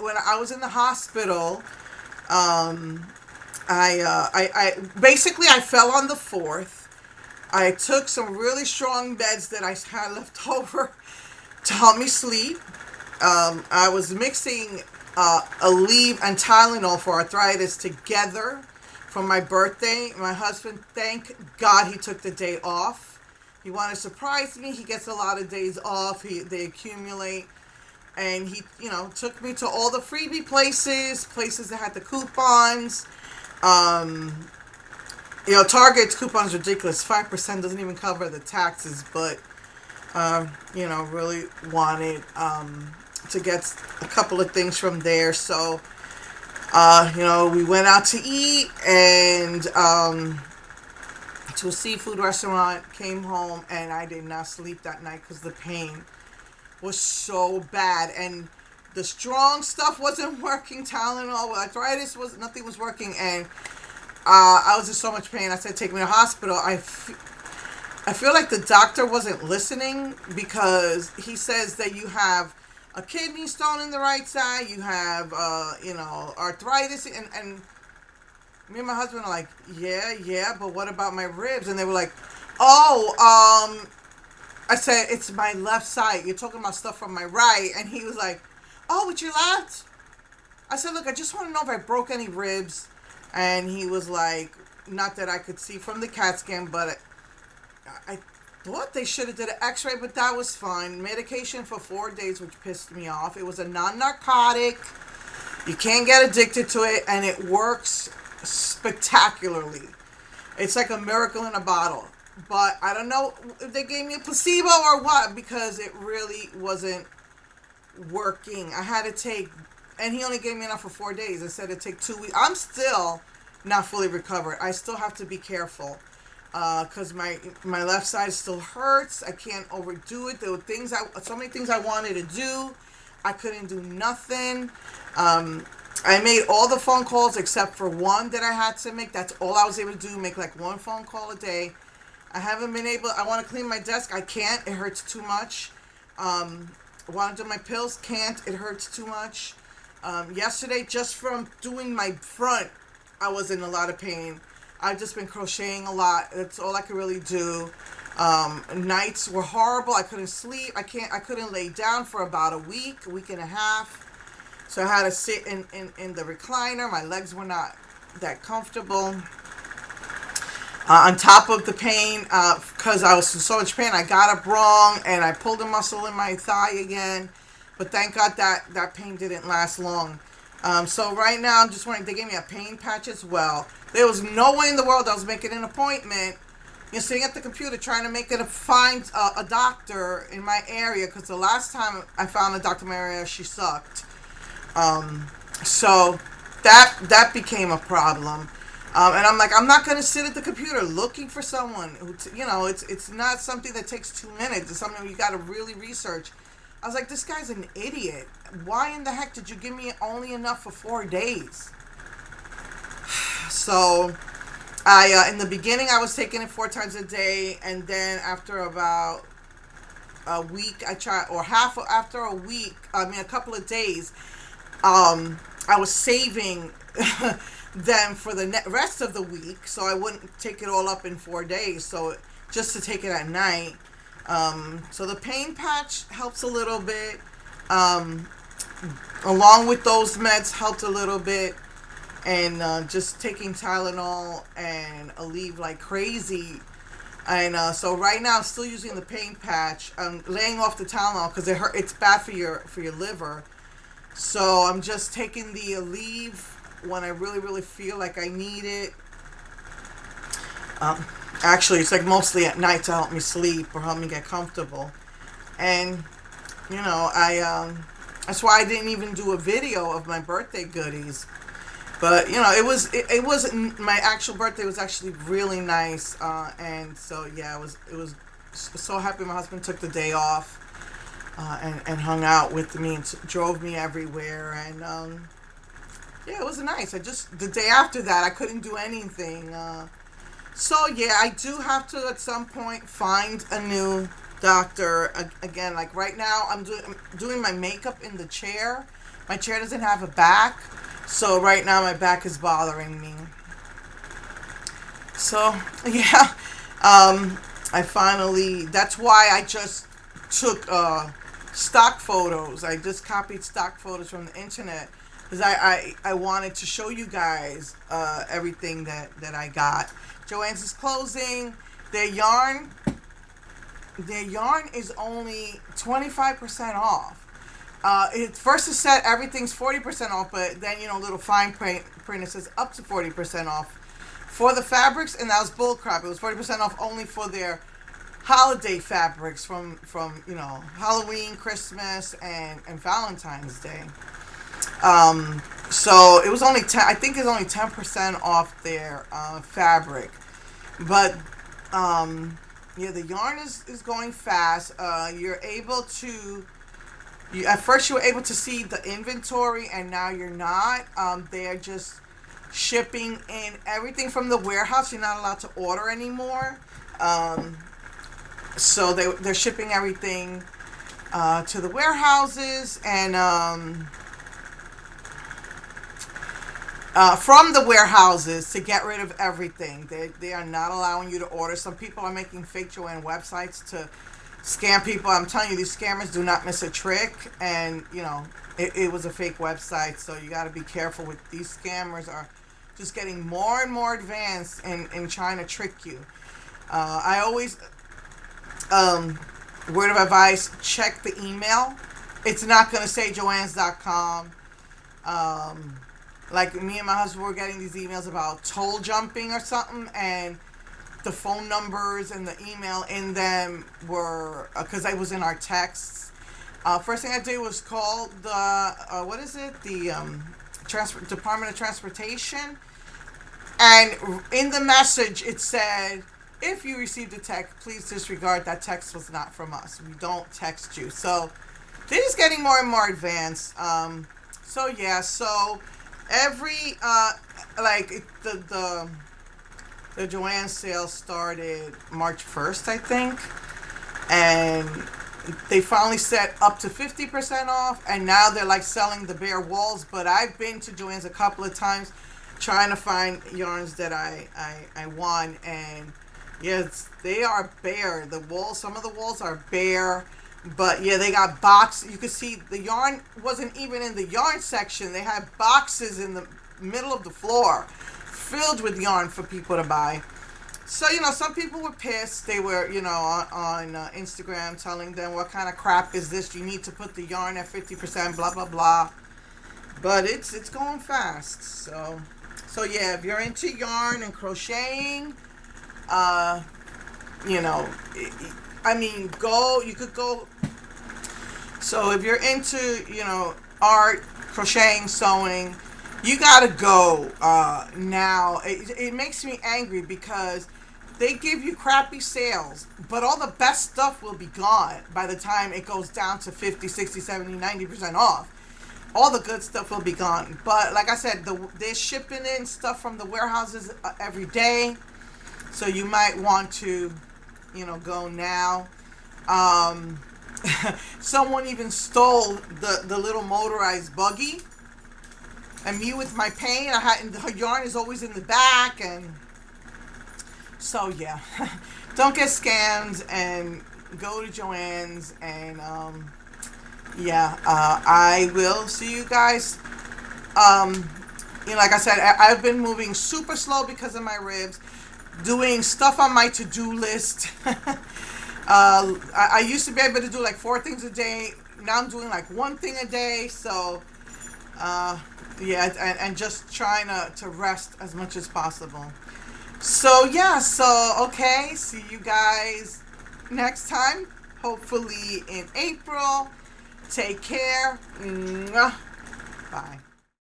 when I was in the hospital, I basically I fell on the fourth. I took some really strong meds that I had left over to help me sleep. I was mixing Aleve and Tylenol for arthritis together for my birthday. My husband, thank God, he took the day off. He wanted to surprise me. He gets a lot of days off. They accumulate. And he, took me to all the freebie places that had the coupons. Target's coupons ridiculous. 5% doesn't even cover the taxes, but really wanted to get a couple of things from there. So, we went out to eat and to a seafood restaurant, came home, and I did not sleep that night because the pain was so bad. And the strong stuff wasn't working. Tylenol, arthritis, nothing was working. And I was in so much pain. I said, take me to the hospital. I feel like the doctor wasn't listening because he says that you have a kidney stone in the right side, you have, arthritis, and me and my husband are like, yeah, but what about my ribs? And they were like, I said, it's my left side. You're talking about stuff from my right. And he was like, oh, with your left? I said, look, I just want to know if I broke any ribs. And he was like, not that I could see from the CAT scan, but I thought they should have did an x-ray, but that was fine. Medication for 4 days, which pissed me off. It was a non-narcotic. You can't get addicted to it, and it works spectacularly. It's like a miracle in a bottle. But I don't know if they gave me a placebo or what, because it really wasn't working. I had to take, and he only gave me enough for 4 days. I said it'd take 2 weeks. I'm still not fully recovered. I still have to be careful. Because my left side still hurts. I can't overdo it. There were so many things I wanted to do. I couldn't do nothing. I made all the phone calls except for one that I had to make. That's all I was able to do, make like one phone call a day. I haven't been able, I want to clean my desk. I can't. It hurts too much. I want to do my pills. Can't. It hurts too much. Yesterday, just from doing my front, I was in a lot of pain. I've just been crocheting a lot. That's all I could really do. Nights were horrible. I couldn't sleep. I couldn't lay down for about a week and a half. So I had to sit in the recliner. My legs were not that comfortable. On top of the pain, because I was in so much pain, I got up wrong and I pulled a muscle in my thigh again. But thank God that pain didn't last long. So right now, I'm just wondering, they gave me a pain patch as well. There was no way in the world I was making an appointment. Sitting at the computer trying to find a doctor in my area, because the last time I found a doctor in my area, she sucked. So that became a problem. And I'm like, I'm not going to sit at the computer looking for someone who, it's not something that takes 2 minutes. It's something you got to really research. I was like, this guy's an idiot. Why in the heck did you give me only enough for 4 days? So, in the beginning, I was taking it 4 times a day, and then after about a week, a couple of days, I was saving them for the rest of the week, so I wouldn't take it all up in 4 days. So just to take it at night. So the pain patch helps a little bit. Along with those meds helped a little bit. And just taking Tylenol and Aleve like crazy. And so right now I'm still using the pain patch. I'm laying off the Tylenol because it's bad for your liver. So I'm just taking the Aleve when I really, really feel like I need it. Actually, it's like mostly at night to help me sleep or help me get comfortable. And, that's why I didn't even do a video of my birthday goodies. But, it was my actual birthday was actually really nice. And so, yeah, it was so happy my husband took the day off and hung out with me and drove me everywhere. And, yeah, it was nice. The day after that, I couldn't do anything. So, yeah, I do have to, at some point, find a new doctor. Again, like right now, I'm doing my makeup in the chair My chair doesn't have a back, so right now my back is bothering me. So yeah, I finally. That's why I just took stock photos. I just copied stock photos from the internet because I wanted to show you guys everything that I got. Joann's is closing. Their yarn is only 25% off. First it said everything's 40% off, but then, little fine print it says up to 40% off for the fabrics, and that was bullcrap. It was 40% off only for their holiday fabrics from Halloween, Christmas, and Valentine's Day. So it was only I think it's only 10% off their fabric, but yeah, the yarn is going fast. You're able to. At first you were able to see the inventory, and now you're not. They're just shipping in everything from the warehouse. You're not allowed to order anymore. So they're shipping everything to the warehouses, and from the warehouses to get rid of everything. They are not allowing you to order. Some people are making fake Joann websites to scam people. I'm telling you, these scammers do not miss a trick, and it was a fake website, so you got to be careful with these scammers. Are just getting more and more advanced in trying to trick you. I always word of advice, check the email. It's not going to say joanns.com. Like me and my husband were getting these emails about toll jumping or something, and the phone numbers and the email in them were, because I was in our texts. First thing I did was call the, what is it? The Department of Transportation. And in the message it said, if you received a text, please disregard. That text was not from us. We don't text you. So they're just getting more and more advanced. So yeah, so every, the Joann sale started March 1st, I think, and they finally set up to 50% off, and now they're like selling the bare walls. But I've been to Joann's a couple of times trying to find yarns that I want, and yes, they are bare. The walls, some of the walls are bare, but yeah, they got boxes. You could see the yarn wasn't even in the yarn section. They had boxes in the middle of the floor filled with yarn for people to buy. So, some people were pissed. They were, on Instagram telling them, what kind of crap is this? You need to put the yarn at 50%, blah, blah, blah. But it's going fast. So yeah, if you're into yarn and crocheting, you could go. So if you're into, art, crocheting, sewing, you gotta go now. It makes me angry because they give you crappy sales, but all the best stuff will be gone by the time it goes down to 50, 60, 70, 90% off. All the good stuff will be gone. But like I said, they're shipping in stuff from the warehouses every day, so you might want to, go now. Someone even stole the little motorized buggy. And me with my pain, the yarn is always in the back, and so yeah, don't get scammed and go to Joann's, and I will see you guys. Like I said, I've been moving super slow because of my ribs, doing stuff on my to-do list. I used to be able to do like 4 things a day. Now I'm doing like 1 thing a day, so yeah, and just trying to rest as much as possible. So yeah, okay, see you guys next time, hopefully in April. Take care. Mwah. Bye.